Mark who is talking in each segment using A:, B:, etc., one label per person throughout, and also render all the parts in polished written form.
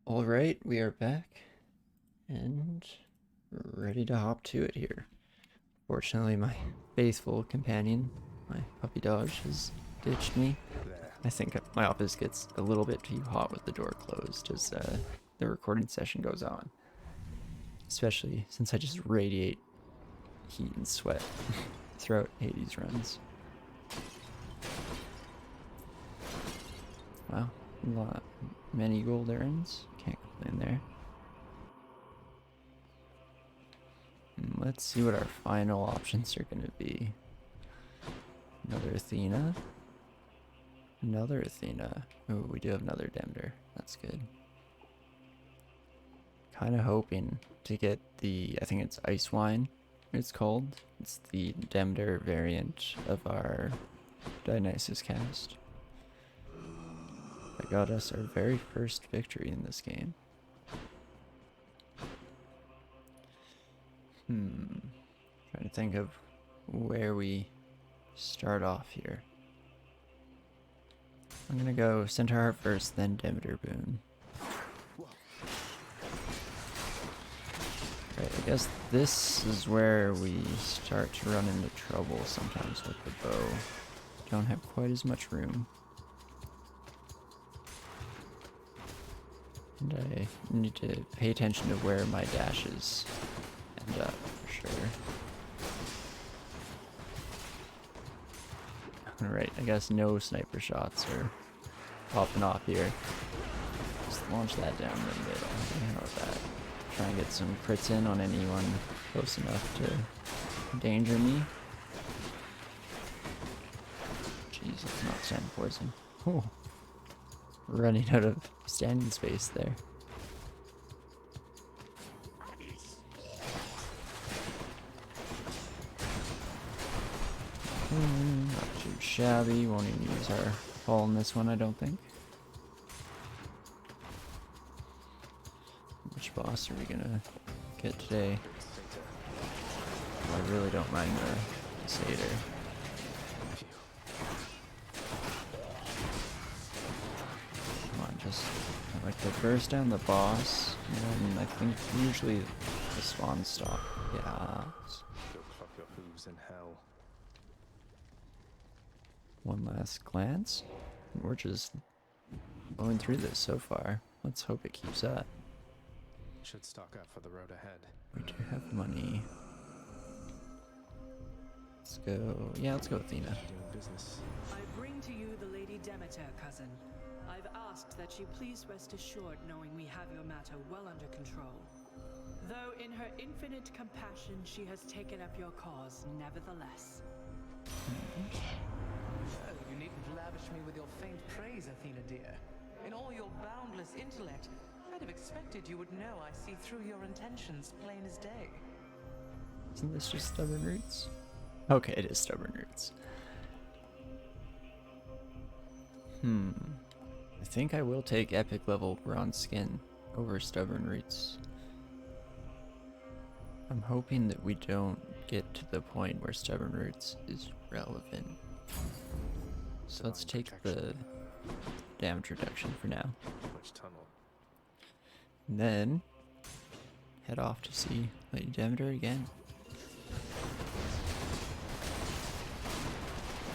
A: Alright, we are back and ready to hop to it here. Fortunately, my faithful companion, my puppy dog, has ditched me. I think my office gets a little bit too hot with the door closed as the recording session goes on. Especially since I just radiate heat and sweat throughout Hades runs. Wow, many gold errands. Can't complain there. Let's see what our final options are going to be. Another Athena. Another Athena. Oh, we do have another Demder. That's good. Kind of hoping to get the, I think it's Ice Wine, it's called. It's the Demder variant of our Dionysus cast. That got us our very first victory in this game. Trying to think of where we start off here. I'm gonna go Centaur first, then Demeter Boon. Right, I guess this is where we start to run into trouble sometimes with the bow. Don't have quite as much room. And I need to pay attention to where my dashes end up, for sure. Alright, I guess no sniper shots are popping off here. Just launch that down the middle. How about that? Try and get some crits in on anyone close enough to endanger me. Jeez, it's not sand poison. Oh. Running out of standing space there. Not too shabby. Won't even use our fall in this one, I don't think. Which boss are we gonna get today? I really don't mind the Satyr. I like to burst down the boss, and then I think usually the spawn stop. Yeah.
B: Your hooves in hell.
A: One last glance. We're just going through this so far. Let's hope it keeps up.
B: Should stock up for the road ahead.
A: We do have money. Let's go. Yeah, let's go Athena.
B: Doing business.
C: I bring to you the Lady Demeter, cousin. I've asked that you please rest assured knowing we have your matter well under control. Though in her infinite compassion she has taken up your cause nevertheless.
D: Oh, you needn't lavish me with your faint praise, Athena dear. In all your boundless intellect, I'd have expected you would know I see through your intentions plain as day.
A: Isn't this just Stubborn Roots? Okay, it is Stubborn Roots. I think I will take epic level bronze skin over Stubborn Roots. I'm hoping that we don't get to the point where Stubborn Roots is relevant. So let's take the damage reduction for now.
B: Which tunnel?
A: And then head off to see Lady Demeter again.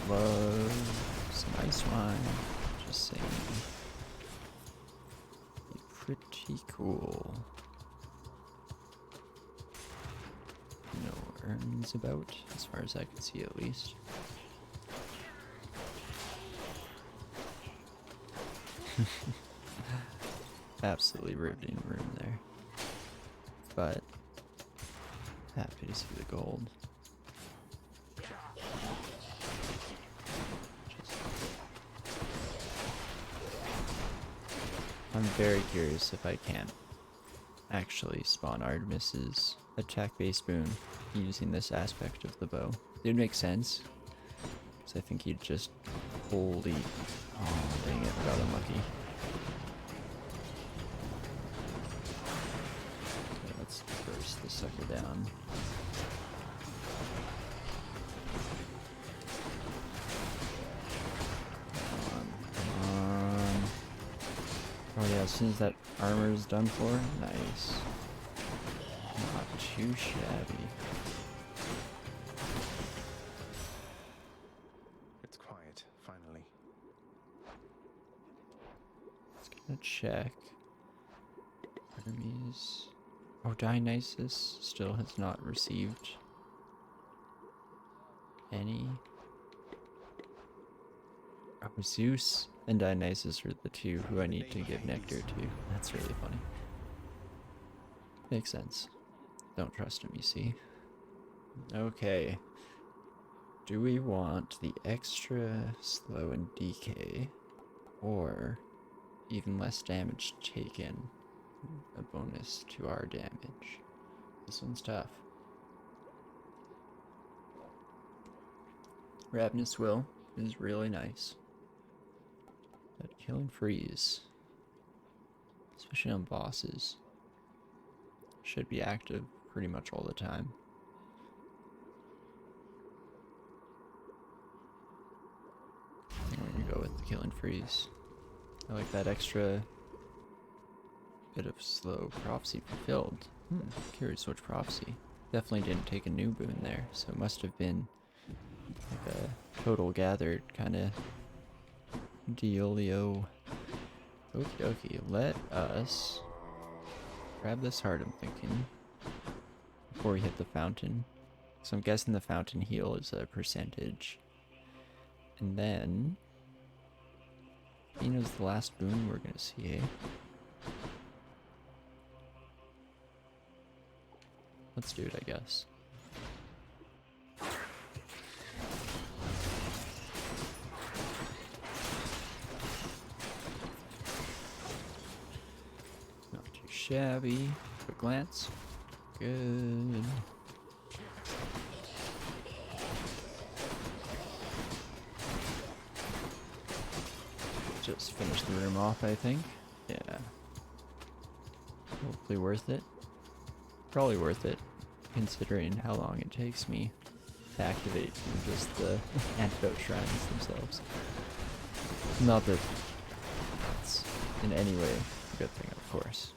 A: Love some ice wine. Just saying. Be pretty cool. No urns about, as far as I can see at least. Absolutely riveting room there. But happy to see the gold. I'm very curious if I can actually spawn Artemis's attack-based boon using this aspect of the bow. It would make sense, because I think he'd just holy... Oh, dang it, I got unlucky. Okay, let's burst the sucker down. Come on. Oh yeah, Yeah, as soon as that armor is done for, nice. Not too shabby.
B: It's quiet, finally.
A: Let's get a check. Artemis. Oh, Dionysus still has not received any. Oh, Zeus and Dionysus are the two who I need to give nectar to. That's really funny. Makes sense. Don't trust him, you see. Okay. Do we want the extra slow and decay, or even less damage taken, a bonus to our damage? This one's tough. Ravenous Will is really nice. But kill and freeze, especially on bosses, should be active pretty much all the time. I'm going to go with the kill and freeze. I like that extra bit of slow prophecy fulfilled. Curious which prophecy. Definitely didn't take a new boon there, so it must have been like a total gathered kind of dealio. Okie dokie, let us grab this heart, I'm thinking, before we hit the fountain. So I'm guessing the fountain heal is a percentage. And then, Athena's the last boon we're gonna see, eh? Let's do it, I guess. Not too shabby. Quick glance. Good. Just finish the room off, I think. Yeah. Hopefully worth it. Probably worth it, considering how long it takes me to activate just the antidote shrines themselves. Not that it's in any way a good thing, of course.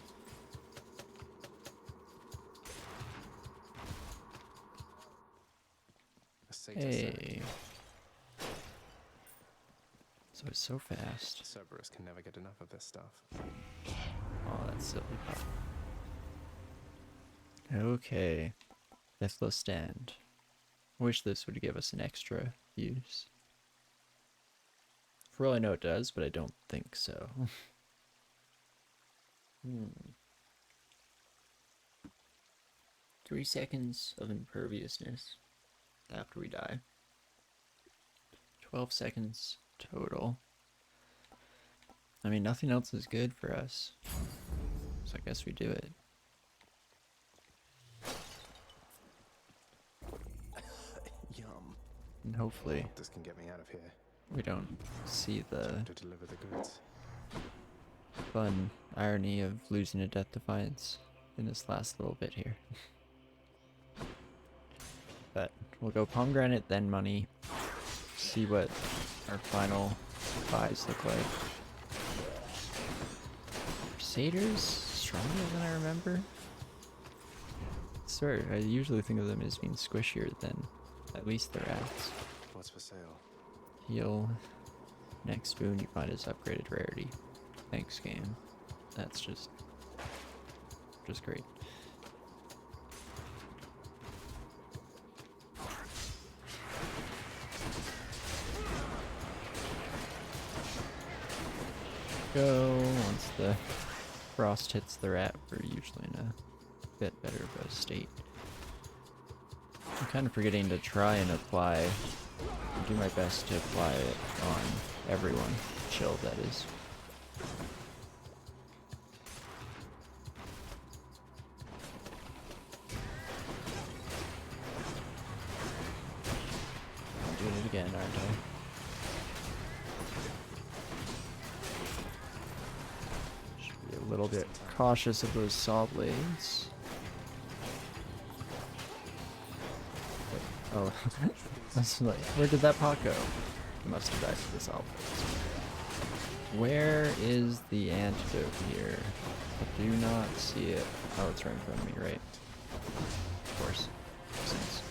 A: Hey. So it's so fast.
B: Cerberus can never get enough of this stuff.
A: Oh, that's silly. Okay. Deathless Stand. Wish this would give us an extra use. For all I know it does, but I don't think so. 3 seconds of imperviousness after we die. 12 seconds total. I mean, nothing else is good for us, so I guess we do it.
B: Yum.
A: And hopefully
B: This can get me out of here.
A: we don't see the
B: To deliver the goods.
A: fun irony of losing a death defiance in this last little bit here. But we'll go pomegranate, then money. See what our final buys look like. Crusaders? Stronger than I remember? Sorry, I usually think of them as being squishier than at least the rats.
B: What's for sale?
A: Heal. Next boon you find is upgraded rarity. Thanks, game. That's just great. Go. Once the frost hits the rat, we're usually in a bit better of a state. I'm kind of forgetting to try and apply, do my best to apply it on everyone. Chill, that is. I'm doing it again, aren't I? Should be a little bit cautious of those saw blades. Oh, that's like, where did that pot go? He must have died to the saw blades. Where is the antidote here? I do not see it. Oh, it's right in front of me, right? Of course. Makes sense.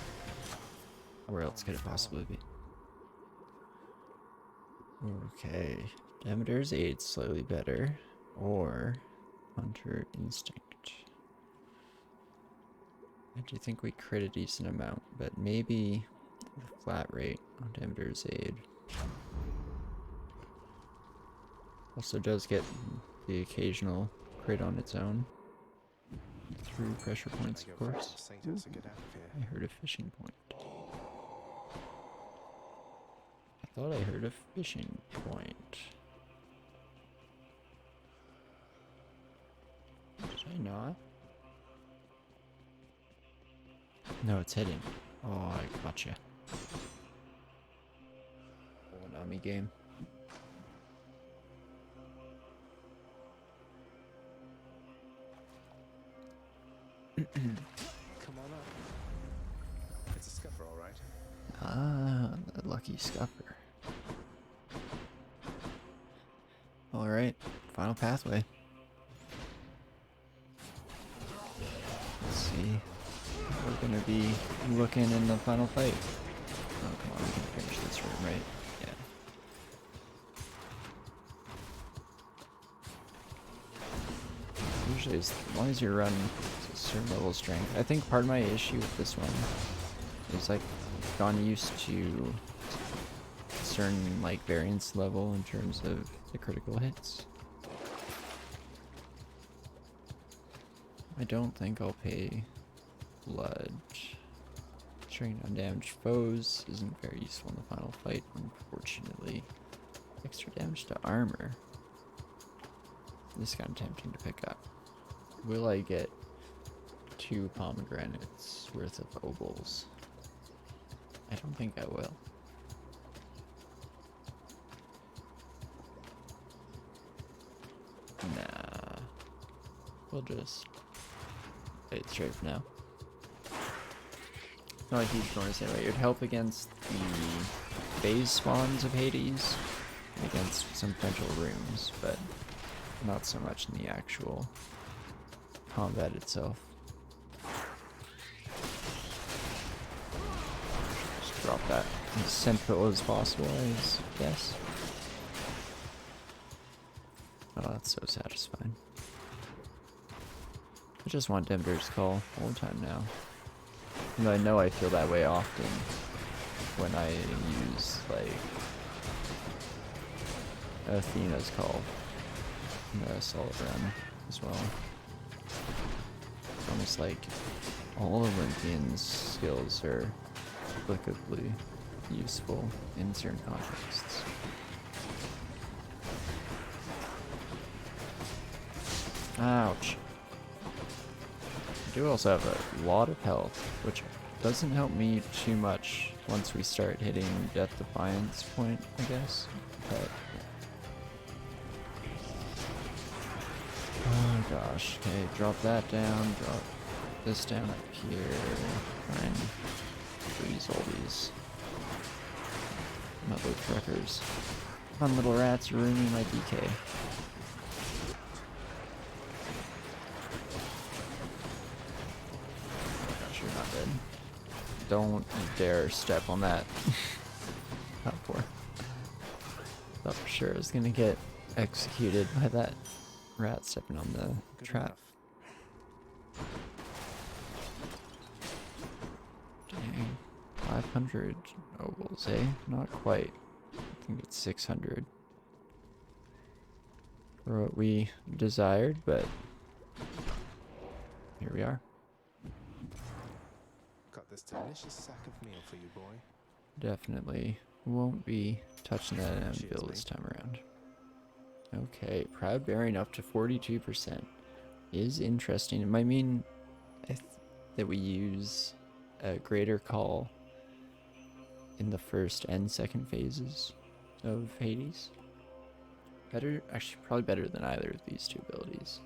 A: Where else could it possibly be? Okay. Demeter's aid slightly better. Or Hunter Instinct. I do think we crit a decent amount, but maybe the flat rate on Demeter's aid. Also does get the occasional crit on its own. Through pressure points, of course.
B: Saint has to get out of here.
A: I heard a fishing point. I thought I heard a fishing point. Did I not? No, it's hidden. Oh, I gotcha. Oh, Nami game.
B: Come on up. It's a scuffer, all right.
A: Ah, the lucky scupper. Alright, final pathway. Let's see. We're gonna be looking in the final fight. Oh, come on, we can finish this room, right? Yeah. Usually, as long as you run to a certain level of strength. I think part of my issue with this one is I've gotten used to a certain like variance level in terms of the critical hits. I don't think I'll pay blood. Shrinking down damaged foes isn't very useful in the final fight, unfortunately. Extra damage to armor. This is kind of tempting to pick up. Will I get 2 pomegranates worth of obols? I don't think I will. Nah. We'll just play it straight for now. Not a huge bonus anyway. It would help against the phase spawns of Hades and against some potential rooms, but not so much in the actual combat itself. Just drop that as simple as possible, I guess. Oh, that's so satisfying. I just want Demeter's Call all the time now. And I know I feel that way often when I use, like, Athena's Call in the Assault Run as well. It's almost like all Olympians' skills are applicably useful in certain contexts. Ouch. I do also have a lot of health, which doesn't help me too much once we start hitting Death Defiance point, I guess. But oh gosh, okay, drop that down, drop this down up here, try and freeze all these mother truckers. Fun little rats ruining my DK. Don't dare step on that. Not for. Thought for sure I was gonna get executed by that rat stepping on the
B: Good
A: trap.
B: enough.
A: Dang. 500 obols, eh? Not quite. I think it's 600. For what we desired, but here we are.
B: Got this delicious sack of meal for you, boy.
A: Definitely won't be touching that
B: Cheers,
A: anvil
B: mate.
A: this time around. Okay, proud bearing up to 42% is interesting. It might mean that we use a greater call in the first and second phases of Hades. Better, actually probably better than either of these two abilities.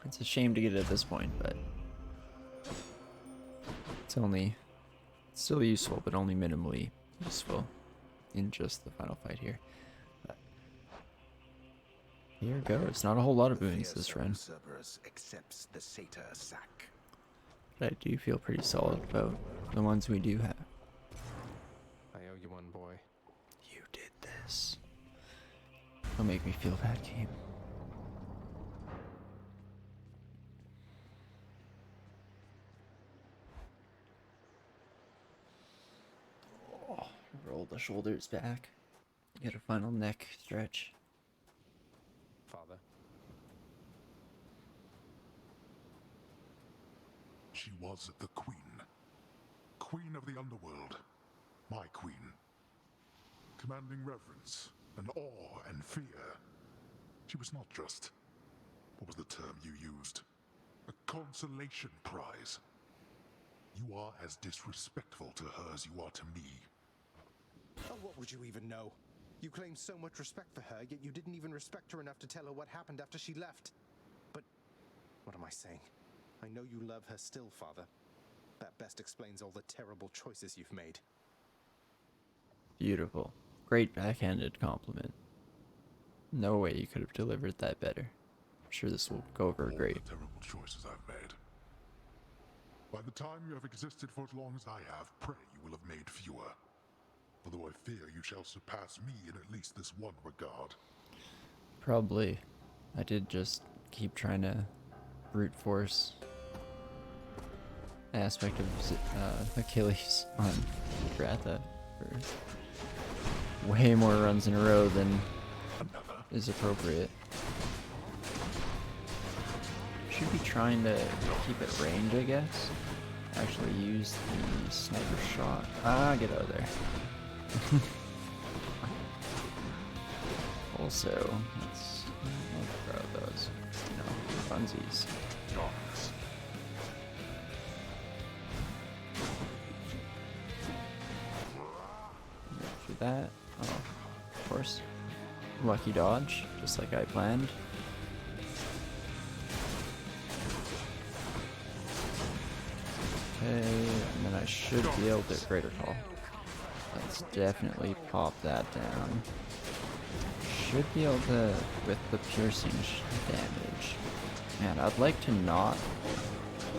A: It's a shame to get it at this point, but it's still useful, but only minimally useful. in just the final fight here. But here goes. Not a whole lot of boons this run.
B: Cerberus accepts the satyr sack.
A: But I do feel pretty solid about the ones we do have.
B: I owe you one, boy.
A: You did this. Don't make me feel bad, game. Oh, roll the shoulders back. Get a final neck stretch.
B: Father.
E: She was the queen. Queen of the underworld. My queen. Commanding reverence and awe and fear. She was not just, what was the term you used? A consolation prize. You are as disrespectful to her as you are to me.
B: Oh, what would you even know? You claim so much respect for her, yet you didn't even respect her enough to tell her what happened after she left. But, what am I saying? I know you love her still, Father. That best explains all the terrible choices you've made.
A: Beautiful. Great backhanded compliment. No way you could have delivered that better. I'm sure this will go over
E: All
A: great.
E: the terrible choices I've made. By the time you have existed for as long as I have, pray you will have made fewer. Although I fear you shall surpass me in at least this one regard.
A: Probably. I did just keep trying to brute force aspect of Achilles on Dratha for way more runs in a row than is appropriate. Should be trying to keep it range, I guess. Actually use the sniper shot. Ah, get out of there. Also, let's throw those, you know, funsies. Do that. Oh, of course. Lucky dodge, just like I planned. Okay, and then I should be able to greater call. Let's definitely pop that down. Should be able to, with the piercing damage. Man, I'd like to not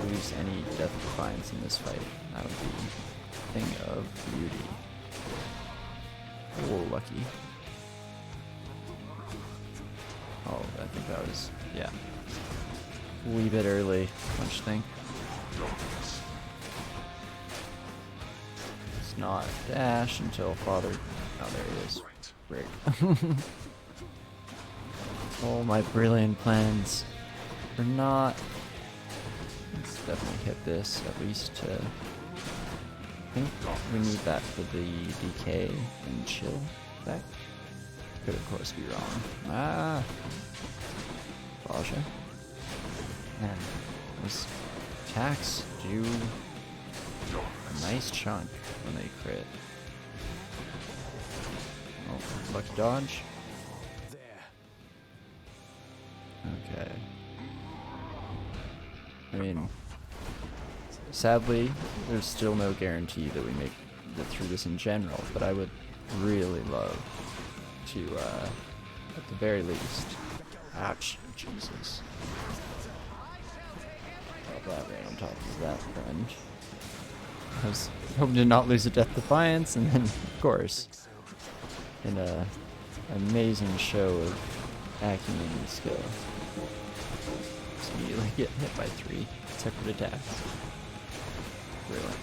A: lose any death defiance in this fight. That would be a thing of beauty. Oh, lucky. Oh, I think that was, yeah. A wee bit early, punch thing. It's not dash until father. Oh, there he is. Great. All my brilliant plans are not. Let's definitely hit this at least to. I think we need that for the decay and chill effect. Could of course be wrong. Ah, Baja. Man, those attacks do a nice chunk when they crit. Oh, lucky dodge. Okay. I mean, sadly, there's still no guarantee that we make it through this in general, but I would really love to, at the very least. Ouch, Jesus. Oh, that right on top of that friend. I was hoping to not lose a death defiance, and then, of course, in a amazing show of acumen and skill, just immediately get hit by 3 separate attacks. Brilliant.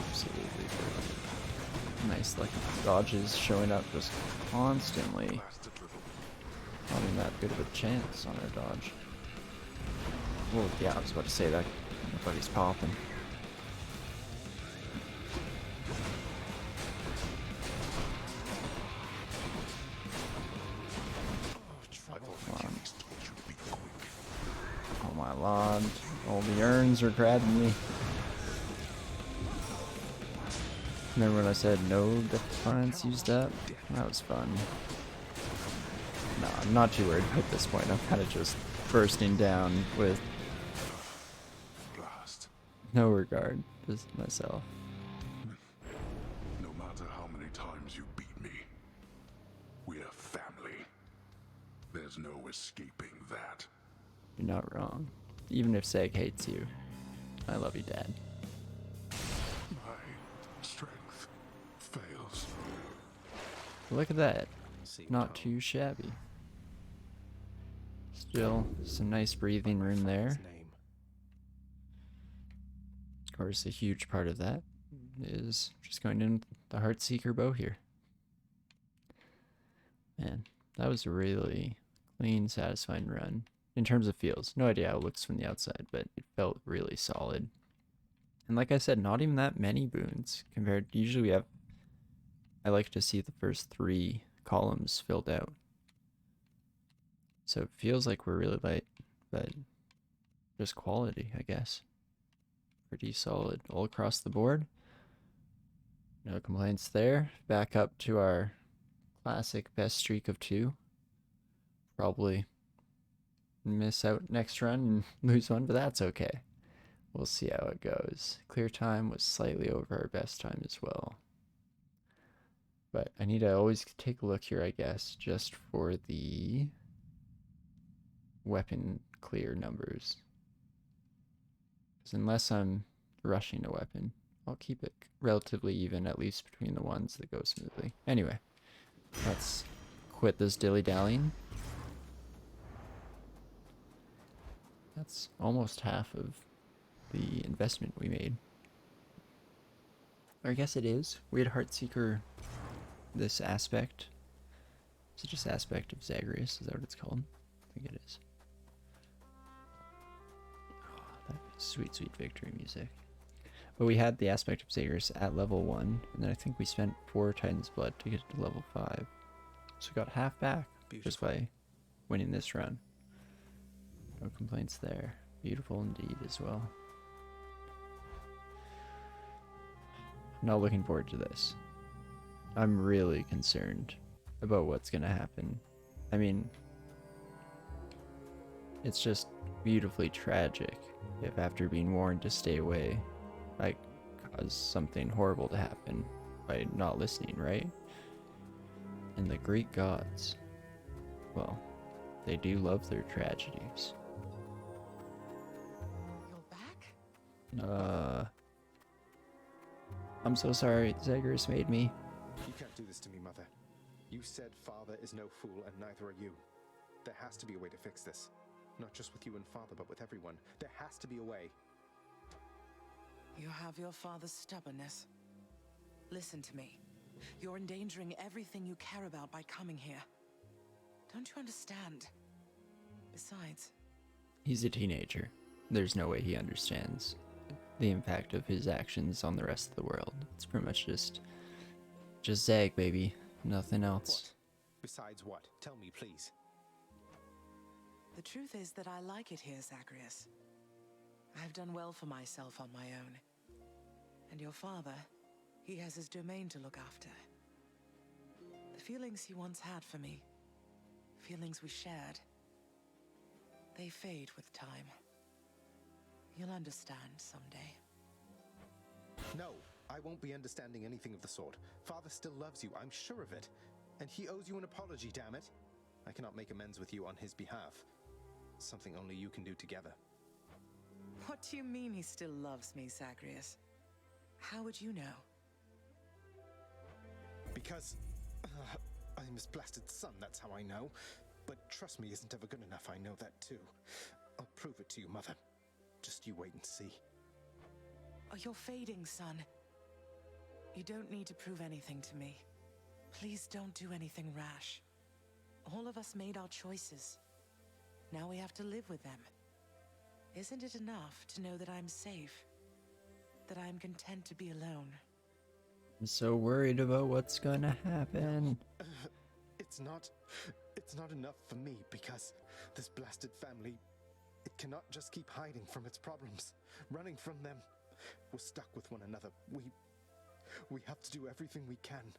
A: Absolutely brilliant. Nice lucky dodges showing up just constantly. Not even that good of a chance on our dodge. Well, yeah, I was about to say that. Nobody's popping. Oh my lord, all the urns are grabbing me. Remember when I said no defiance used up? That was fun. No, I'm not too worried at this point. I'm kind of just bursting down with no regard, just myself.
E: No There's no escaping that.
A: You're not wrong. Even if Zeg hates you, I love you, Dad.
E: My strength fails.
A: Look at that.
B: See,
A: Not
B: Tom,
A: too shabby. Still, some nice breathing room
B: find
A: there.
B: his name.
A: Of course, a huge part of that is just going in the Heartseeker bow here. Man, that was a really clean, satisfying run. In terms of feels, no idea how it looks from the outside, but it felt really solid. And like I said, not even that many boons compared. Usually we have, I like to see the first 3 columns filled out. So it feels like we're really light, but just quality, I guess. Pretty solid all across the board. No complaints there. Back up to our classic best streak of 2. Probably miss out next run and lose one, but that's okay. We'll see how it goes. Clear time was slightly over our best time as well. But I need to always take a look here, I guess, just for the weapon clear numbers. Because unless I'm rushing a weapon, I'll keep it relatively even, at least between the ones that go smoothly. Anyway, let's quit this dilly-dallying. That's almost half of the investment we made. Or I guess it is. We had Heartseeker, this aspect. Is it just aspect of Zagreus? Is that what it's called? I think it is. Oh, that sweet, sweet victory music. But we had the aspect of Zagreus at level 1, and then I think we spent 4 Titan's Blood to get to level 5. So we got half back just by winning this run. No complaints there. Beautiful indeed as well. I'm not looking forward to this. I'm really concerned about what's gonna happen. I mean, it's just beautifully tragic if after being warned to stay away, I cause something horrible to happen by not listening, right? And the Greek gods, well, they do love their tragedies.
D: You're back?
A: I'm so sorry, Zagreus made me.
B: You can't do this to me, Mother. You said Father is no fool, and neither are you. There has to be a way to fix this. Not just with you and Father, but with everyone. There has to be a way.
D: You have your father's stubbornness. Listen to me. You're endangering everything you care about by coming here. Don't you understand? Besides,
A: He's a teenager. There's no way he understands the impact of his actions on the rest of the world. It's pretty much just Zag, baby. Nothing else.
B: What? Besides what? Tell me, please.
D: the truth is that I like it here, Zagreus. I've done well for myself on my own. And your father, he has his domain to look after. The feelings he once had for me, feelings we shared, they fade with time. You'll understand someday.
B: No, I won't be understanding anything of the sort. Father still loves you, I'm sure of it. And he owes you an apology, damn it. I cannot make amends with you on his behalf. Something only you can do together.
D: What do you mean he still loves me, Zagreus? How would you know?
B: Because I'm his blasted son, that's how I know. But trust me isn't ever good enough, I know that too. I'll prove it to you, Mother. Just you wait and see.
D: Oh, you're fading, son. You don't need to prove anything to me. Please don't do anything rash. All of us made our choices. Now we have to live with them. Isn't it enough to know that I'm safe? That I'm content to be alone?
A: I'm so worried about what's gonna happen.
B: It's not enough for me because this blasted family, it cannot just keep hiding from its problems, running from them. We're stuck with one another. We have to do everything we can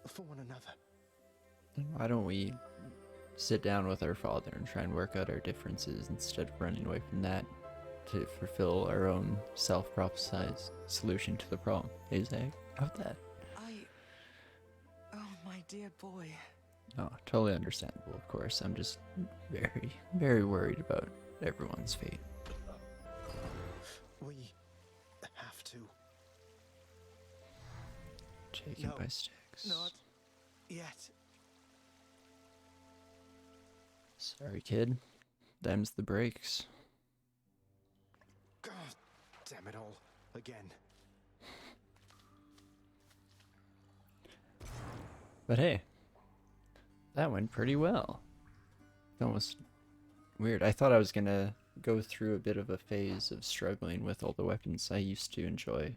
B: for one another.
A: Why don't we sit down with our father and try and work out our differences instead of running away from that to fulfill our own self-prophesized solution to the problem? Hey, Zach, how'd that?
D: Oh, my dear boy.
A: Oh, totally understandable, of course. I'm just very, very worried about everyone's fate.
B: We have to.
A: Taken
B: No,
A: by sticks.
B: Not yet.
A: Sorry, kid. Them's the breaks.
B: God damn it all. Again.
A: But hey, that went pretty well. Almost weird. I thought I was gonna go through a bit of a phase of struggling with all the weapons I used to enjoy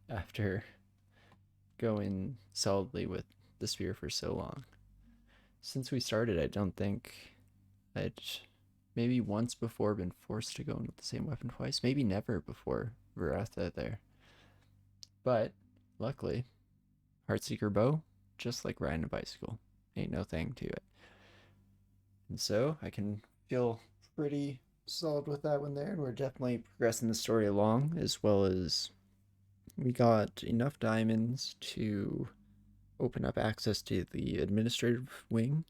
A: after going solidly with the spear for so long. Since we started, I don't think I'd maybe once before been forced to go in with the same weapon twice. Maybe never before Veratha there. But luckily, Heartseeker bow, just like riding a bicycle. Ain't no thing to it. And so I can feel pretty solid with that one there. And we're definitely progressing the story along, as well as we got enough diamonds to open up access to the administrative wing,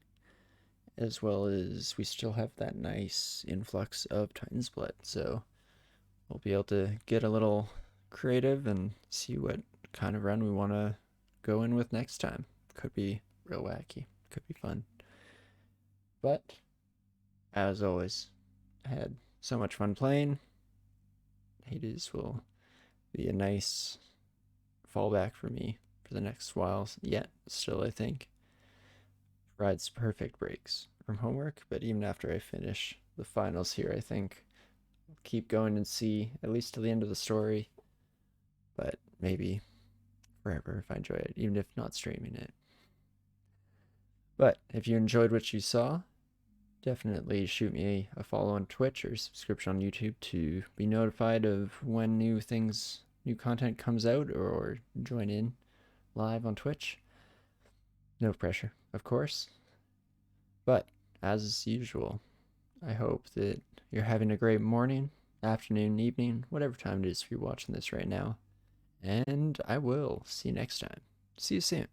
A: as well as we still have that nice influx of Titan's blood. So we'll be able to get a little creative and see what kind of run we want to go in with next time. Could be real wacky, could be fun. But as always, I had so much fun playing. Hades will be a nice fallback for me for the next while yet. Still, I think provides perfect breaks from homework. But even after I finish the finals here, I think I'll keep going and see at least to the end of the story. But maybe forever if I enjoy it, even if not streaming it. But if you enjoyed what you saw, definitely shoot me a follow on Twitch or subscription on YouTube to be notified of when new content comes out, or join in live on Twitch. No pressure, of course. But as usual, I hope that you're having a great morning, afternoon, evening, whatever time it is if you're watching this right now. And I will see you next time. See you soon.